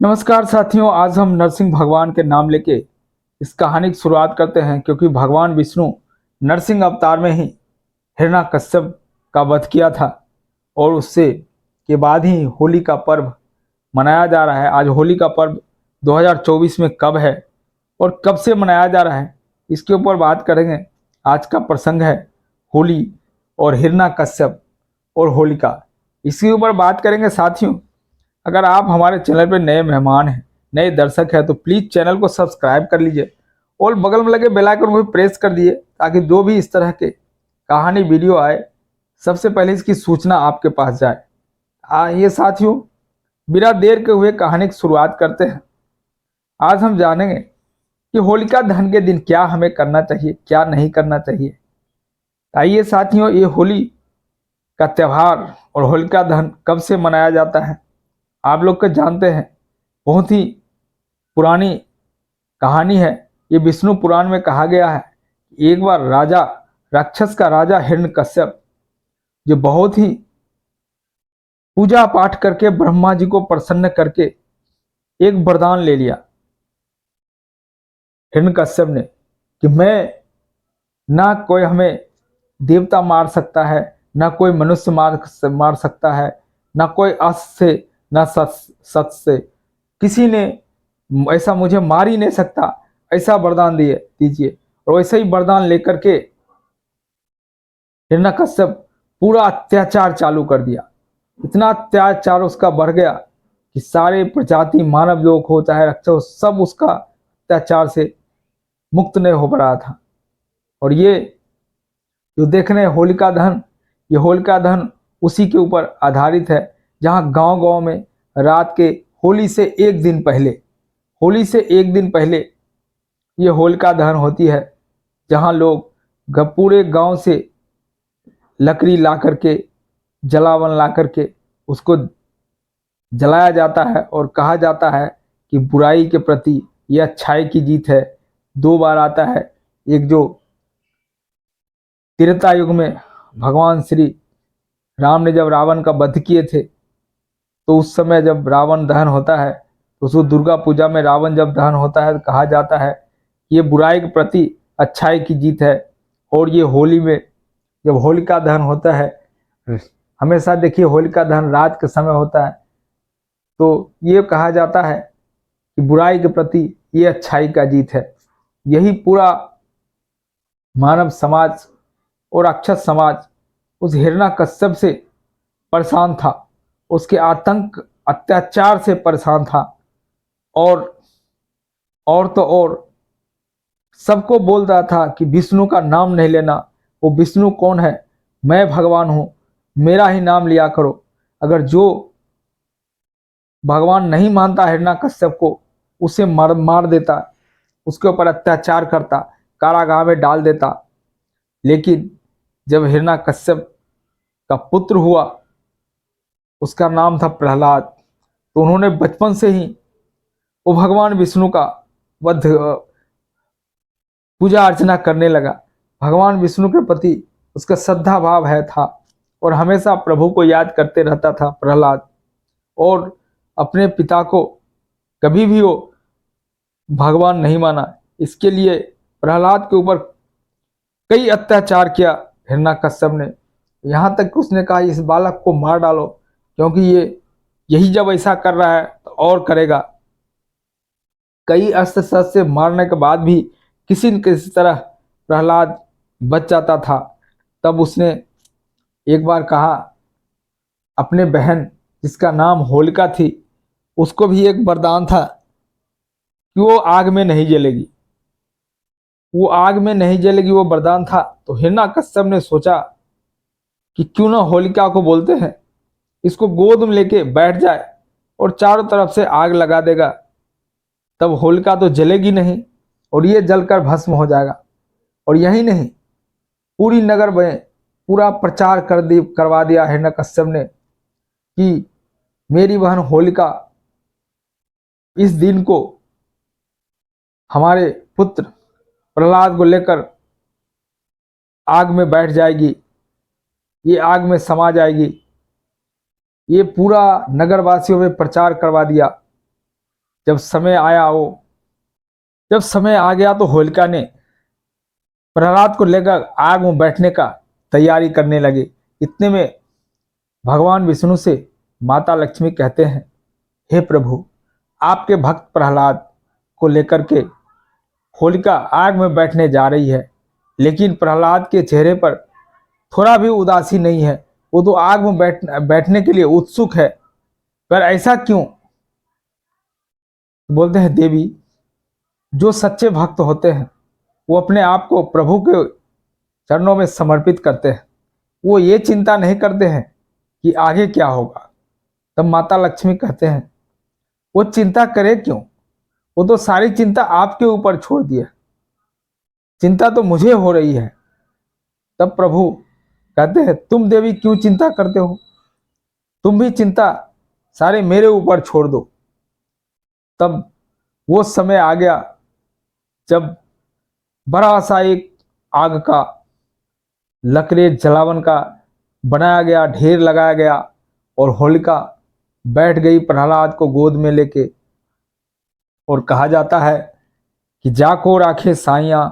नमस्कार साथियों, आज हम नरसिंह भगवान के नाम लेके इस कहानी की शुरुआत करते हैं क्योंकि भगवान विष्णु नरसिंह अवतार में ही हिरण्यकश्यप का वध किया था और उससे के बाद ही होली का पर्व मनाया जा रहा है। आज होली का पर्व 2024 में कब है और कब से मनाया जा रहा है, इसके ऊपर बात करेंगे। आज का प्रसंग है होली और हिरण्यकश्यप और होलिका, इसके ऊपर बात करेंगे साथियों। अगर आप हमारे चैनल पर नए मेहमान हैं, नए दर्शक हैं, तो प्लीज़ चैनल को सब्सक्राइब कर लीजिए और बगल में लगे बेल आइकन को भी प्रेस कर दिए ताकि जो भी इस तरह के कहानी वीडियो आए सबसे पहले इसकी सूचना आपके पास जाए। ये साथियों, बिना देर के हुए कहानी की शुरुआत करते हैं। आज हम जानेंगे कि होलिका दहन के दिन क्या हमें करना चाहिए, क्या नहीं करना चाहिए। आइए साथियों, ये होली का त्यौहार और होलिका दहन कब से मनाया जाता है आप लोग को जानते हैं। बहुत ही पुरानी कहानी है। ये विष्णु पुराण में कहा गया है कि एक बार राक्षस का राजा हिरण्यकश्यप, जो बहुत ही पूजा पाठ करके ब्रह्मा जी को प्रसन्न करके एक वरदान ले लिया हिरण्यकश्यप ने कि मैं, ना कोई हमें देवता मार सकता है, ना कोई मनुष्य मार सकता है, ना कोई अस्त्र से, ना सत से, किसी ने ऐसा मुझे मार ही नहीं सकता, ऐसा वरदान दीजिए। और वैसे ही वरदान लेकर के हिरण्यकश्यप पूरा अत्याचार चालू कर दिया। इतना अत्याचार उसका बढ़ गया कि सारे प्रजाति, मानव लोग हो चाहे राक्षस, सब उसका अत्याचार से मुक्त नहीं हो पा रहा था। और ये जो देख रहे हैं होलिका दहन, ये होलिका दहन उसी के ऊपर आधारित है, जहाँ गांव-गांव में रात के होली से एक दिन पहले ये होलिका दहन होती है, जहाँ लोग पूरे गांव से लकड़ी ला करके, जलावन ला करके उसको जलाया जाता है और कहा जाता है कि बुराई के प्रति यह अच्छाई की जीत है। दो बार आता है, एक जो त्रेता युग में भगवान श्री राम ने जब रावण का वध किए थे, तो उस समय जब रावण दहन होता है, तो उस दुर्गा पूजा में रावण जब दहन होता है तो कहा जाता है ये बुराई के प्रति अच्छाई की जीत है। और ये होली में जब होलिका दहन होता है, हमेशा देखिए होलिका दहन रात के समय होता है, तो ये कहा जाता है कि बुराई के प्रति ये अच्छाई का जीत है। यही पूरा मानव समाज और राक्षस समाज उस हिरण्यकश्यप से परेशान था, उसके आतंक अत्याचार से परेशान था। और तो और सबको बोल रहा था कि विष्णु का नाम नहीं लेना। वो विष्णु कौन है? मैं भगवान हूं, मेरा ही नाम लिया करो। अगर जो भगवान नहीं मानता हिरण्यकश्यप को, उसे मार देता, उसके ऊपर अत्याचार करता, कारागार में डाल देता। लेकिन जब हिरण्यकश्यप का पुत्र हुआ, उसका नाम था प्रहलाद, तो उन्होंने बचपन से ही वो भगवान विष्णु का वध पूजा अर्चना करने लगा। भगवान विष्णु के प्रति उसका श्रद्धा भाव है था और हमेशा प्रभु को याद करते रहता था प्रहलाद। और अपने पिता को कभी भी वो भगवान नहीं माना। इसके लिए प्रहलाद के ऊपर कई अत्याचार किया हिरण्यकश्यप ने। यहाँ तक कि उसने कहा इस बालक को मार डालो, क्योंकि यही जब ऐसा कर रहा है तो और करेगा। कई अस्त्र शस्त्र से मारने के बाद भी किसी न किसी तरह प्रहलाद बच जाता था। तब उसने एक बार कहा अपने बहन, जिसका नाम होलिका थी, उसको भी एक वरदान था कि वो आग में नहीं जलेगी, वो वरदान था। तो हिरण्यकश्यप ने सोचा कि क्यों ना होलिका को बोलते हैं, इसको गोद में लेके बैठ जाए और चारों तरफ से आग लगा देगा, तब होलिका तो जलेगी नहीं और ये जलकर भस्म हो जाएगा। और यही नहीं, पूरी नगर में पूरा प्रचार करवा दिया हिरण्यकश्यप ने कि मेरी बहन होलिका इस दिन को हमारे पुत्र प्रहलाद को लेकर आग में बैठ जाएगी, ये आग में समा जाएगी। ये पूरा नगरवासियों में प्रचार करवा दिया। जब समय आया वो जब समय आ गया तो होलिका ने प्रहलाद को लेकर आग में बैठने का तैयारी करने लगे। इतने में भगवान विष्णु से माता लक्ष्मी कहते हैं, हे प्रभु, आपके भक्त प्रहलाद को लेकर के होलिका आग में बैठने जा रही है, लेकिन प्रहलाद के चेहरे पर थोड़ा भी उदासी नहीं है। वो तो आग में बैठने के लिए उत्सुक है, पर ऐसा क्यों? बोलते हैं, देवी, जो सच्चे भक्त होते हैं वो अपने आप को प्रभु के चरणों में समर्पित करते हैं। वो ये चिंता नहीं करते हैं कि आगे क्या होगा। तब माता लक्ष्मी कहते हैं, वो चिंता करे क्यों? वो तो सारी चिंता आपके ऊपर छोड़ दिया, चिंता तो मुझे हो रही है। तब प्रभु कहते हैं, तुम देवी क्यों चिंता करते हो? तुम भी चिंता सारे मेरे ऊपर छोड़ दो। तब वो समय आ गया जब बड़ा सा एक आग का लकड़ी जलावन का बनाया गया, ढेर लगाया गया और होलिका बैठ गई प्रहलाद को गोद में लेके। और कहा जाता है कि जाको राखे साइया,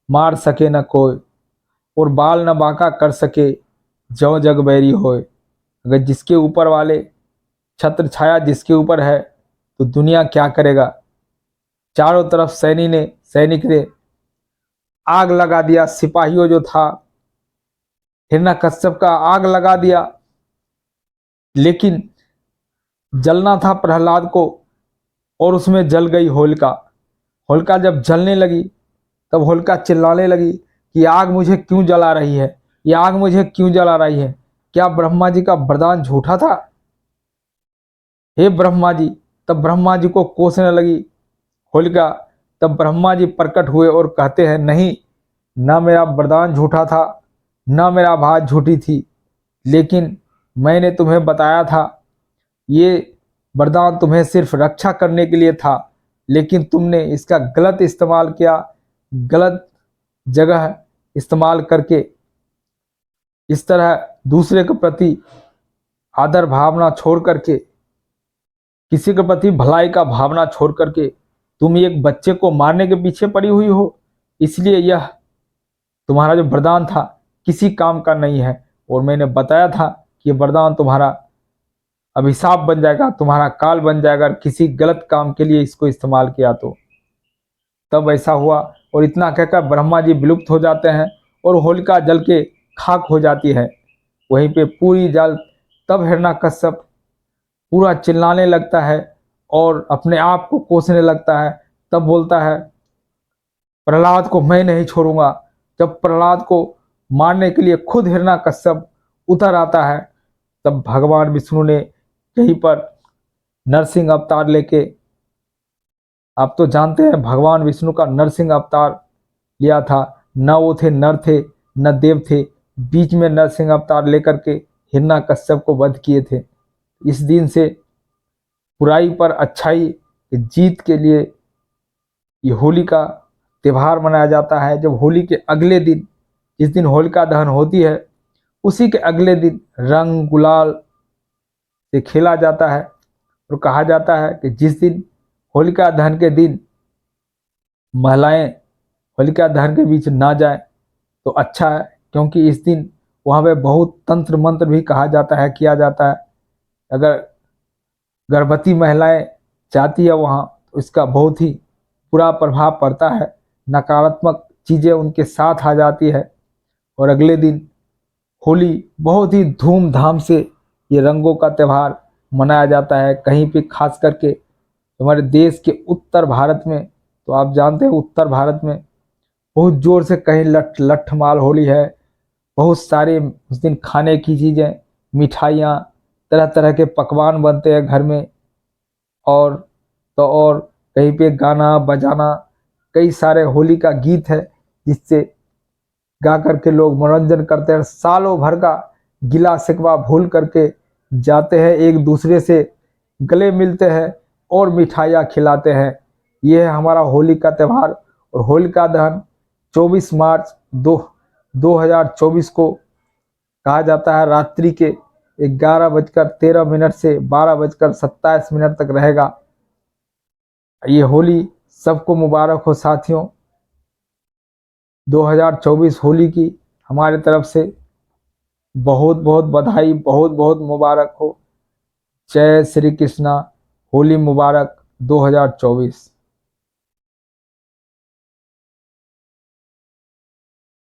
मार सके न कोई, और बाल न बांका कर सके, जौ जग बैरी होए। अगर जिसके ऊपर वाले छत्र छाया जिसके ऊपर है तो दुनिया क्या करेगा। चारों तरफ सैनिक ने आग लगा दिया। सिपाहियों जो था हिरण्यकश्यप का आग लगा दिया, लेकिन जलना था प्रहलाद को और उसमें जल गई होलिका। होलिका जब जलने लगी तब होलिका चिल्लाने लगी कि आग मुझे क्यों जला रही है, ये आग मुझे क्यों जला रही है? क्या ब्रह्मा जी का वरदान झूठा था? हे ब्रह्मा जी! तब ब्रह्मा जी को कोसने लगी होलिका। तब ब्रह्मा जी प्रकट हुए और कहते हैं, नहीं, ना मेरा वरदान झूठा था, ना मेरा बात झूठी थी, लेकिन मैंने तुम्हें बताया था ये वरदान तुम्हें सिर्फ रक्षा करने के लिए था, लेकिन तुमने इसका गलत इस्तेमाल किया। गलत जगह इस्तेमाल करके इस तरह दूसरे के प्रति आदर भावना छोड़ करके, किसी के प्रति भलाई का भावना छोड़ करके तुम एक बच्चे को मारने के पीछे पड़ी हुई हो। इसलिए यह तुम्हारा जो वरदान था किसी काम का नहीं है, और मैंने बताया था कि यह वरदान तुम्हारा अभिशाप बन जाएगा, तुम्हारा काल बन जाएगा किसी गलत काम के लिए इसको इस्तेमाल किया तो। तब ऐसा हुआ और इतना कहकर ब्रह्मा जी विलुप्त हो जाते हैं और होलिका जल के खाक हो जाती है। वहीं पे पूरी जल। तब हिरण्यकश्यप पूरा चिल्लाने लगता है और अपने आप को कोसने लगता है। तब बोलता है, प्रहलाद को मैं नहीं छोड़ूंगा। जब प्रहलाद को मारने के लिए खुद हिरण्यकश्यप उतर आता है, तब भगवान विष्णु ने यहीं पर नरसिंह अवतार लेके, आप तो जानते हैं भगवान विष्णु का नरसिंह अवतार लिया था। न वो थे नर थे न देव थे, बीच में नरसिंह अवतार लेकर के हिरण्यकश्यप को वध किए थे। इस दिन से बुराई पर अच्छाई की जीत के लिए ये होली का त्यौहार मनाया जाता है। जब होली के अगले दिन, जिस दिन होलिका दहन होती है, उसी के अगले दिन रंग गुलाल से खेला जाता है। और कहा जाता है कि जिस दिन होलिका दहन के दिन महिलाएं होलिका दहन के बीच ना जाए तो अच्छा है, क्योंकि इस दिन वहाँ पे बहुत तंत्र मंत्र भी कहा जाता है, किया जाता है। अगर गर्भवती महिलाएं जाती है वहाँ तो इसका बहुत ही बुरा प्रभाव पड़ता है, नकारात्मक चीज़ें उनके साथ आ जाती है। और अगले दिन होली बहुत ही धूमधाम से ये रंगों का त्यौहार मनाया जाता है। कहीं पे खास करके हमारे देश के उत्तर भारत में, तो आप जानते हैं उत्तर भारत में बहुत जोर से कहीं लठ माल होली है। बहुत सारे उस दिन खाने की चीज़ें, मिठाइयाँ, तरह तरह के पकवान बनते हैं घर में। और तो और कहीं पे गाना बजाना, कई सारे होली का गीत है जिससे गा करके लोग मनोरंजन करते हैं। सालों भर का गिला शिकवा भूल करके जाते हैं, एक दूसरे से गले मिलते हैं और मिठाइयाँ खिलाते हैं। ये है हमारा होली का त्यौहार। और होलिका दहन 24 मार्च 2024 को कहा जाता है रात्रि के 11:13 से 12:27 तक रहेगा। ये होली सबको मुबारक हो साथियों। 2024 होली की हमारे तरफ से बहुत बहुत बधाई, बहुत बहुत मुबारक हो। जय श्री कृष्णा। होली मुबारक 2024।